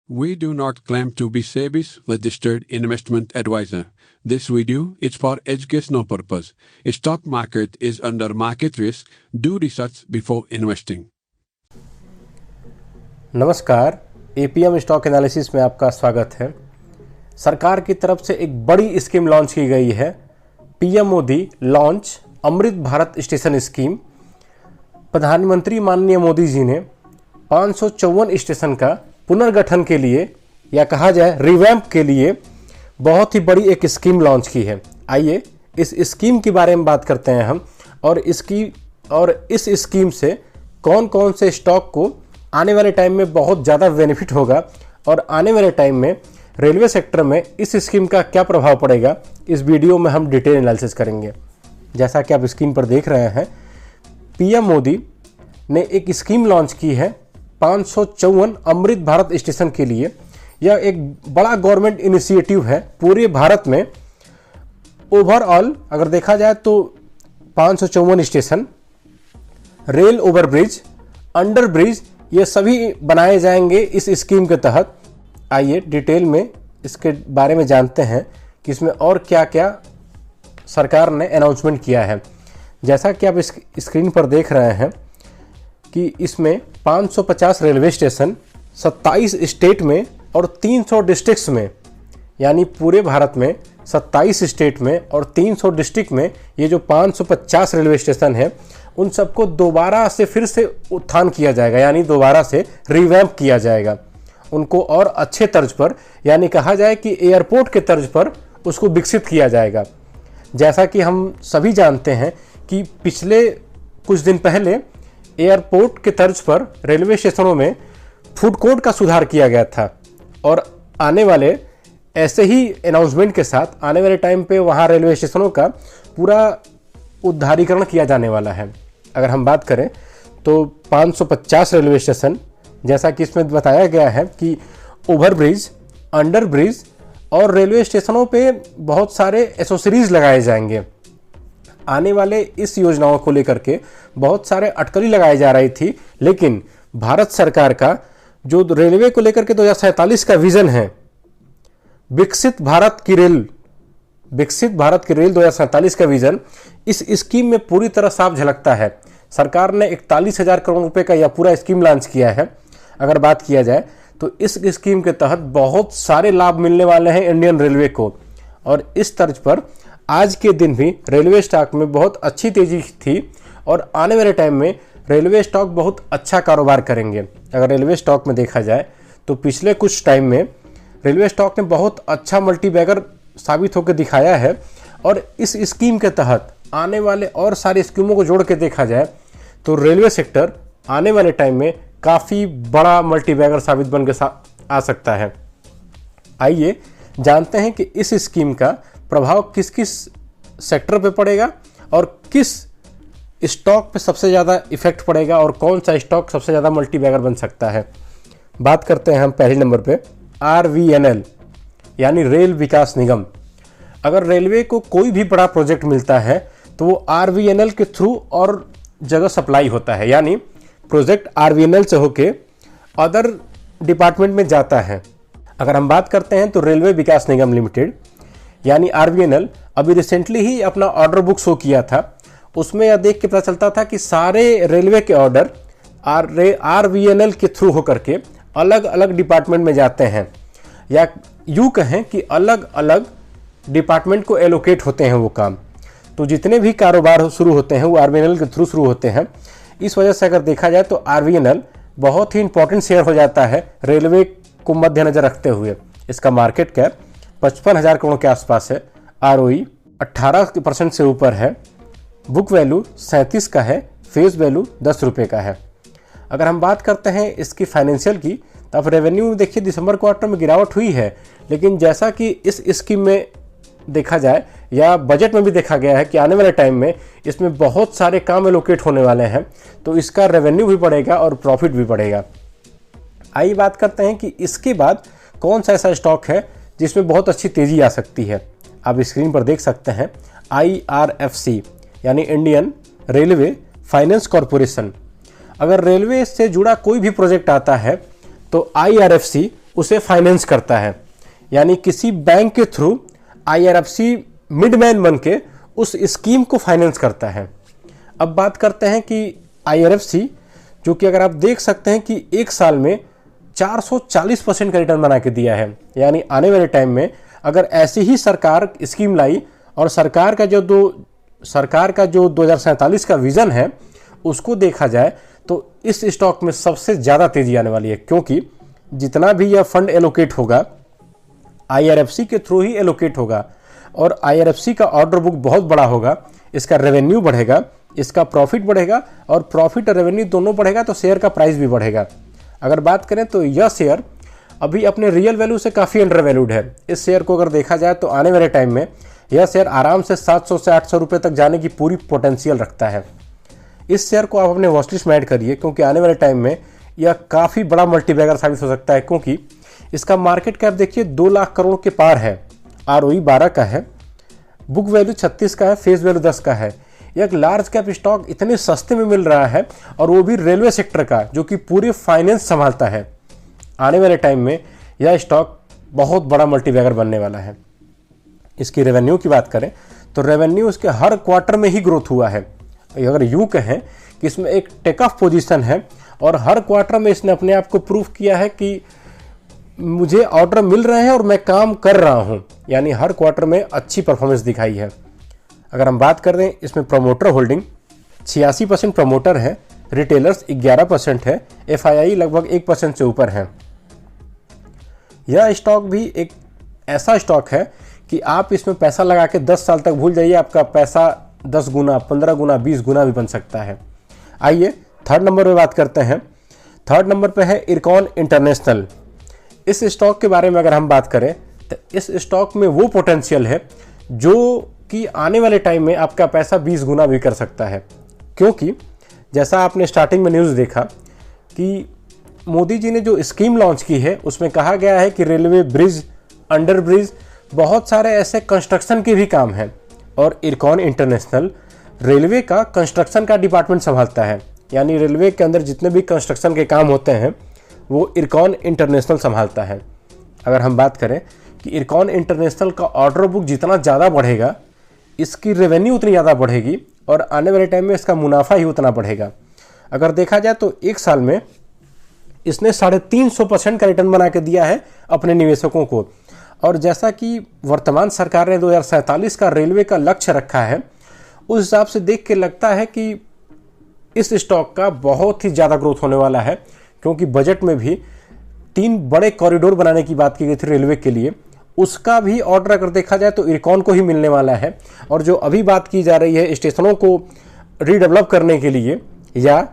We do not claim to be SEBI's registered investment advisor. This video is for educational purpose. Stock market is under market risk. Do research before investing. नमस्कार, APM stock analysis में आपका स्वागत है। सरकार की तरफ से एक बड़ी स्कीम लॉन्च की गई है। PM Modi launch Amrit Bharat station scheme. प्रधानमंत्री माननीय मोदी जी ने 554 स्टेशन का पुनर्गठन के लिए या कहा जाए रिवैम्प के लिए बहुत ही बड़ी एक स्कीम लॉन्च की है। आइए इस स्कीम के बारे में बात करते हैं हम और इस स्कीम से कौन कौन से स्टॉक को आने वाले टाइम में बहुत ज़्यादा बेनिफिट होगा और आने वाले टाइम में रेलवे सेक्टर में इस स्कीम का क्या प्रभाव पड़ेगा, इस वीडियो में हम डिटेल एनालिसिस करेंगे। जैसा कि आप स्क्रीन पर देख रहे हैं, पीएम मोदी ने एक स्कीम लॉन्च की है 554 अमृत भारत स्टेशन के लिए। यह एक बड़ा गवर्नमेंट इनिशिएटिव है। पूरे भारत में ओवरऑल अगर देखा जाए तो 554 station, rail overbridge, under bridge, ये सभी बनाए जाएंगे इस स्कीम के तहत। आइए डिटेल में इसके बारे में जानते हैं कि इसमें और क्या क्या सरकार ने अनाउंसमेंट किया है। जैसा कि आप इस स्क्रीन पर देख रहे हैं कि इसमें 550 रेलवे स्टेशन 27 स्टेट में और 300 डिस्ट्रिक्ट्स में, यानी पूरे भारत में 27 स्टेट में और 300 डिस्ट्रिक्ट में ये जो 550 रेलवे स्टेशन है उन सबको दोबारा से फिर से उत्थान किया जाएगा, यानी दोबारा से रिवैम्प किया जाएगा। उनको और अच्छे तर्ज पर, यानी कहा जाए कि एयरपोर्ट के तर्ज पर उसको विकसित किया जाएगा। जैसा कि हम सभी जानते हैं कि पिछले कुछ दिन पहले एयरपोर्ट के तर्ज पर रेलवे स्टेशनों में फूड कोर्ट का सुधार किया गया था और आने वाले ऐसे ही अनाउंसमेंट के साथ आने वाले टाइम पे वहाँ रेलवे स्टेशनों का पूरा उद्धारीकरण किया जाने वाला है। अगर हम बात करें तो 550 रेलवे स्टेशन, जैसा कि इसमें बताया गया है कि ओवरब्रिज, अंडर ब्रिज और रेलवे स्टेशनों पे बहुत सारे एसेसरीज लगाए जाएंगे। आने वाले इस योजनाओं को लेकर के बहुत सारे अटकलें लगाई जा रही थी, लेकिन भारत सरकार का जो रेलवे को लेकर के 2047 का विजन है, विकसित भारत की रेल 2047 का विजन इस स्कीम में पूरी तरह साफ झलकता है। सरकार ने 41,000 करोड़ रुपए का यह पूरा स्कीम लॉन्च किया है। अगर बात किया जाए तो इस स्कीम के तहत बहुत सारे लाभ मिलने वाले हैं इंडियन रेलवे को, और इस तर्ज पर आज के दिन भी रेलवे स्टॉक में बहुत अच्छी तेजी थी और आने वाले टाइम में रेलवे स्टॉक बहुत अच्छा कारोबार करेंगे। अगर रेलवे स्टॉक में देखा जाए तो पिछले कुछ टाइम में रेलवे स्टॉक ने बहुत अच्छा मल्टीबैगर साबित होकर दिखाया है, और इस स्कीम के तहत आने वाले और सारी स्कीमों को जोड़ के देखा जाए तो रेलवे सेक्टर आने वाले टाइम में काफ़ी बड़ा मल्टीबैगर साबित बन के आ सकता है। आइए जानते हैं कि इस स्कीम का प्रभाव किस किस सेक्टर पे पड़ेगा और किस स्टॉक पे सबसे ज़्यादा इफेक्ट पड़ेगा और कौन सा स्टॉक सबसे ज़्यादा मल्टीबैगर बन सकता है। बात करते हैं हम पहले नंबर पे RVNL, यानी रेल विकास निगम। अगर रेलवे को कोई भी बड़ा प्रोजेक्ट मिलता है तो वो RVNL के थ्रू और जगह सप्लाई होता है, यानी प्रोजेक्ट RVNL से होके अदर डिपार्टमेंट में जाता है। अगर हम बात करते हैं तो रेलवे विकास निगम लिमिटेड यानी RVNL अभी रिसेंटली ही अपना ऑर्डर बुक शो किया था। उसमें यह देख के पता चलता था कि सारे रेलवे के ऑर्डर RVNL के थ्रू होकर के अलग अलग डिपार्टमेंट में जाते हैं, या यूँ कहें कि अलग अलग डिपार्टमेंट को एलोकेट होते हैं वो काम। तो जितने भी कारोबार शुरू होते हैं वो RVNL के थ्रू शुरू होते हैं। इस वजह से अगर देखा जाए तो RVNL बहुत ही इंपॉर्टेंट शेयर हो जाता है रेलवे को मद्देनजर रखते हुए। इसका मार्केट कैप 55,000 करोड़ के आसपास है, ROE 18% से ऊपर है, बुक वैल्यू 37 का है, फेस वैल्यू 10 रुपये का है। अगर हम बात करते हैं इसकी फाइनेंशियल की तो अब रेवेन्यू देखिए दिसंबर क्वार्टर में गिरावट हुई है, लेकिन जैसा कि इस स्कीम में देखा जाए या बजट में भी देखा गया है कि आने वाले टाइम में इसमें बहुत सारे काम एलोकेट होने वाले हैं, तो इसका रेवेन्यू भी बढ़ेगा और प्रॉफिट भी बढ़ेगा। आइए बात करते हैं कि इसके बाद कौन सा ऐसा स्टॉक है जिसमें बहुत अच्छी तेज़ी आ सकती है। आप स्क्रीन पर देख सकते हैं IRFC, यानी इंडियन रेलवे फाइनेंस कॉरपोरेशन। अगर रेलवे से जुड़ा कोई भी प्रोजेक्ट आता है तो IRFC उसे फाइनेंस करता है, यानी किसी बैंक के थ्रू IRFC मिडमैन बन के उस स्कीम को फाइनेंस करता है। अब बात करते हैं कि IRFC, जो कि अगर आप देख सकते हैं कि एक साल में 440% का रिटर्न बना के दिया है, यानी आने वाले टाइम में अगर ऐसी ही सरकार स्कीम लाई और सरकार का जो 2047 का विजन है उसको देखा जाए तो इस स्टॉक में सबसे ज़्यादा तेजी आने वाली है, क्योंकि जितना भी यह फंड एलोकेट होगा IRFC के थ्रू ही एलोकेट होगा और IRFC का ऑर्डर बुक बहुत बड़ा होगा, इसका रेवेन्यू बढ़ेगा, इसका प्रॉफिट बढ़ेगा और प्रॉफिट और रेवेन्यू दोनों बढ़ेगा तो शेयर का प्राइस भी बढ़ेगा। अगर बात करें तो यह शेयर अभी अपने रियल वैल्यू से काफ़ी अंडर वैल्यूड है। इस शेयर को अगर देखा जाए तो आने वाले टाइम में यह शेयर आराम से 700 से 800 रुपये तक जाने की पूरी पोटेंशियल रखता है। इस शेयर को आप अपने वॉच लिस्ट में ऐड करिए, क्योंकि आने वाले टाइम में यह काफ़ी बड़ा मल्टीबैगर साबित हो सकता है, क्योंकि इसका मार्केट कैप देखिए 2 लाख करोड़ के पार है, ROE 12 का है, बुक वैल्यू 36 का है, फेस वैल्यू 10 का है। एक लार्ज कैप स्टॉक इतने सस्ते में मिल रहा है और वो भी रेलवे सेक्टर का, जो कि पूरे फाइनेंस संभालता है। आने वाले टाइम में यह स्टॉक बहुत बड़ा मल्टीबैगर बनने वाला है। इसकी रेवेन्यू की बात करें तो रेवेन्यू इसके हर क्वार्टर में ही ग्रोथ हुआ है। अगर यूँ कहें कि इसमें एक टेक ऑफ पोजीशन है और हर क्वार्टर में इसने अपने आप को प्रूव किया है कि मुझे ऑर्डर मिल रहे हैं और मैं काम कर रहा हूं, यानी हर क्वार्टर में अच्छी परफॉर्मेंस दिखाई है। अगर हम बात कर रहे हैं इसमें प्रमोटर होल्डिंग 86% प्रमोटर है, रिटेलर्स 11% है, FII लगभग 1% से ऊपर है। यह स्टॉक भी एक ऐसा स्टॉक है कि आप इसमें पैसा लगा के 10 साल तक भूल जाइए, आपका पैसा 10 गुना, 15 गुना, 20 गुना भी बन सकता है। आइए थर्ड नंबर पे बात करते हैं। थर्ड नंबर पे है इरकॉन इंटरनेशनल। इस स्टॉक के बारे में अगर हम बात करें तो इस स्टॉक में वो पोटेंशियल है जो कि आने वाले टाइम में आपका पैसा 20 गुना भी कर सकता है, क्योंकि जैसा आपने स्टार्टिंग में न्यूज़ देखा कि मोदी जी ने जो स्कीम लॉन्च की है उसमें कहा गया है कि रेलवे ब्रिज, अंडर ब्रिज, बहुत सारे ऐसे कंस्ट्रक्शन के भी काम हैं और इरकॉन इंटरनेशनल रेलवे का कंस्ट्रक्शन का डिपार्टमेंट संभालता है, यानी रेलवे के अंदर जितने भी कंस्ट्रक्शन के काम होते हैं वो इरकॉन इंटरनेशनल संभालता है। अगर हम बात करें कि इरकॉन इंटरनेशनल का ऑर्डर बुक जितना ज़्यादा बढ़ेगा इसकी रेवेन्यू उतनी ज़्यादा बढ़ेगी और आने वाले टाइम में इसका मुनाफा ही उतना बढ़ेगा। अगर देखा जाए तो एक साल में इसने 350% का रिटर्न बना के दिया है अपने निवेशकों को, और जैसा कि वर्तमान सरकार ने 2047 का रेलवे का लक्ष्य रखा है उस हिसाब से देख के लगता है कि इस स्टॉक का बहुत ही ज़्यादा ग्रोथ होने वाला है, क्योंकि बजट में भी 3 बड़े कॉरिडोर बनाने की बात की गई थी रेलवे के लिए, उसका भी ऑर्डर अगर देखा जाए तो इरकॉन को ही मिलने वाला है। और जो अभी बात की जा रही है स्टेशनों को रीडेवलप करने के लिए या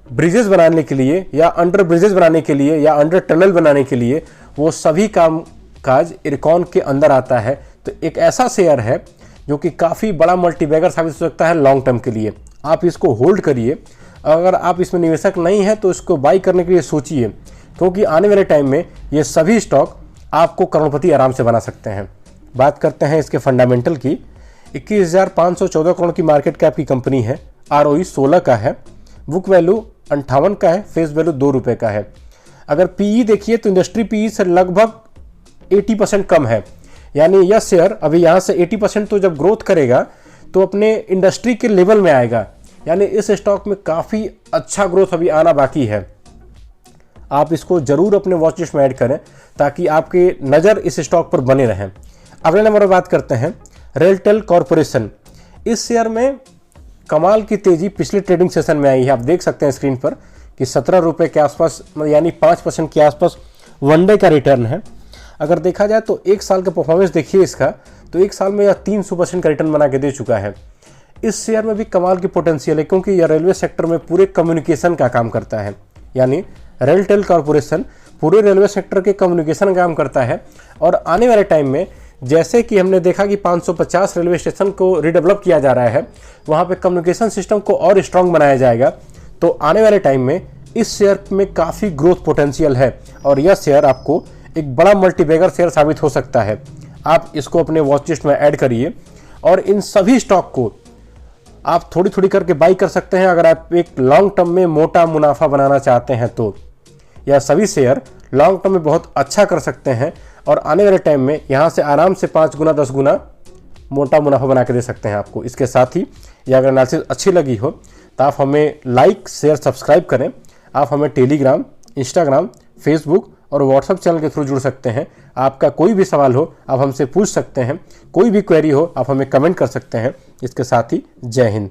ब्रिजेस बनाने के लिए या अंडर ब्रिजेस बनाने के लिए या अंडर टनल बनाने के लिए, वो सभी काम काज इरकॉन के अंदर आता है। तो एक ऐसा शेयर है जो कि काफ़ी बड़ा मल्टीबैगर साबित हो सकता है लॉन्ग टर्म के लिए। आप इसको होल्ड करिए, अगर आप इसमें निवेशक नहीं हैं तो इसको बाई करने के लिए सोचिए, क्योंकि आने वाले टाइम में ये सभी स्टॉक आपको करोड़पति आराम से बना सकते हैं। बात करते हैं इसके फंडामेंटल की। 21,514 करोड़ की मार्केट कैप की कंपनी है, ROE 16 का है, बुक वैल्यू 58 का है, फेस वैल्यू 2 रुपये का है। अगर PE देखिए तो इंडस्ट्री PE से लगभग 80% कम है, यानी यह शेयर अभी यहाँ से 80% तो जब ग्रोथ करेगा तो अपने इंडस्ट्री के लेवल में आएगा, यानी इस स्टॉक में काफ़ी अच्छा ग्रोथ अभी आना बाकी है। आप इसको जरूर अपने वॉच लिस्ट में ऐड करें ताकि आपकी नज़र इस स्टॉक पर बने रहें। अगले नंबर पर बात करते हैं रेलटेल कॉरपोरेशन। इस शेयर में कमाल की तेज़ी पिछले ट्रेडिंग सेशन में आई है। आप देख सकते हैं स्क्रीन पर कि 17 रुपये के आसपास, यानी 5% के आसपास वनडे का रिटर्न है। अगर देखा जाए तो एक साल का परफॉर्मेंस देखिए इसका, तो एक साल में यह 300% का रिटर्न बना के दे चुका है। इस शेयर में भी कमाल की पोटेंशियल है, क्योंकि यह रेलवे सेक्टर में पूरे कम्युनिकेशन का काम करता है, यानी रेलटेल कॉरपोरेशन पूरे रेलवे सेक्टर के कम्युनिकेशन काम करता है। और आने वाले टाइम में जैसे कि हमने देखा कि 550 रेलवे स्टेशन को रिडेवलप किया जा रहा है, वहाँ पे कम्युनिकेशन सिस्टम को और स्ट्रॉन्ग बनाया जाएगा। तो आने वाले टाइम में इस शेयर में काफ़ी ग्रोथ पोटेंशियल है और यह शेयर आपको एक बड़ा मल्टीबैगर शेयर साबित हो सकता है। आप इसको अपने वॉच लिस्ट में ऐड करिए और इन सभी स्टॉक को आप थोड़ी थोड़ी करके बाई कर सकते हैं अगर आप एक लॉन्ग टर्म में मोटा मुनाफा बनाना चाहते हैं तो। या सभी शेयर लॉन्ग टर्म में बहुत अच्छा कर सकते हैं और आने वाले टाइम में यहाँ से आराम से 5 गुना 10 गुना मोटा मुनाफा बना के दे सकते हैं आपको। इसके साथ ही यह अगर एनालिसिस अच्छी लगी हो तो आप हमें लाइक शेयर सब्सक्राइब करें। आप हमें टेलीग्राम, इंस्टाग्राम, फेसबुक और व्हाट्सएप चैनल के थ्रू जुड़ सकते हैं। आपका कोई भी सवाल हो आप हमसे पूछ सकते हैं, कोई भी क्वेरी हो आप हमें कमेंट कर सकते हैं। इसके साथ ही जय हिंद।